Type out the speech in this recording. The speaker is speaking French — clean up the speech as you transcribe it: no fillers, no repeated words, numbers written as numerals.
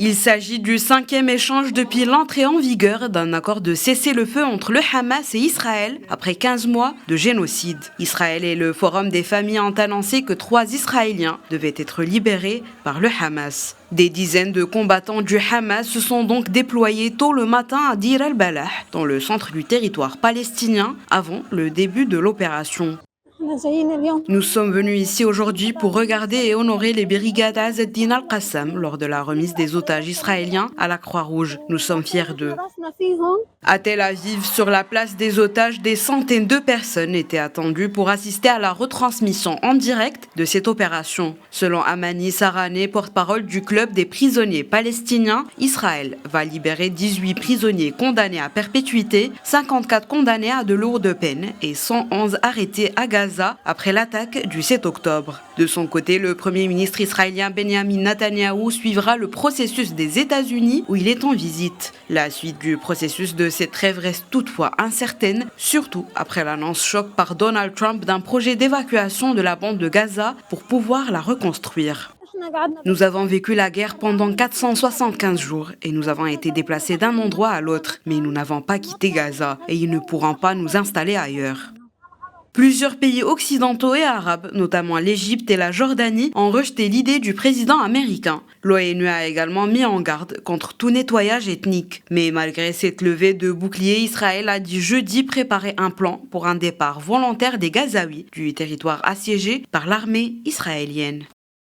Il s'agit du 5e échange depuis l'entrée en vigueur d'un accord de cessez-le-feu entre le Hamas et Israël après 15 mois de génocide. Israël et le Forum des familles ont annoncé que 3 Israéliens devaient être libérés par le Hamas. Des dizaines de combattants du Hamas se sont donc déployés tôt le matin à Deir el-Balah, dans le centre du territoire palestinien, avant le début de l'opération. Nous sommes venus ici aujourd'hui pour regarder et honorer les brigades Azz ad-Din al-Qassam lors de la remise des otages israéliens à la Croix-Rouge. Nous sommes fiers d'eux. À Tel Aviv, sur la place des otages, des centaines de personnes étaient attendues pour assister à la retransmission en direct de cette opération. Selon Amani Sarane, porte-parole du club des prisonniers palestiniens, Israël va libérer 18 prisonniers condamnés à perpétuité, 54 condamnés à de lourdes peines et 111 arrêtés à Gaza après l'attaque du 7 octobre. De son côté, le Premier ministre israélien Benjamin Netanyahou suivra le processus des États-Unis où il est en visite. La suite du processus de cette trêve reste toutefois incertaine, surtout après l'annonce choc par Donald Trump d'un projet d'évacuation de la bande de Gaza pour pouvoir la reconstruire. Nous avons vécu la guerre pendant 475 jours et nous avons été déplacés d'un endroit à l'autre, mais nous n'avons pas quitté Gaza et ils ne pourront pas nous installer ailleurs. Plusieurs pays occidentaux et arabes, notamment l'Égypte et la Jordanie, ont rejeté l'idée du président américain. L'ONU a également mis en garde contre tout nettoyage ethnique. Mais malgré cette levée de bouclier, Israël a dit jeudi préparer un plan pour un départ volontaire des Gazaouis du territoire assiégé par l'armée israélienne.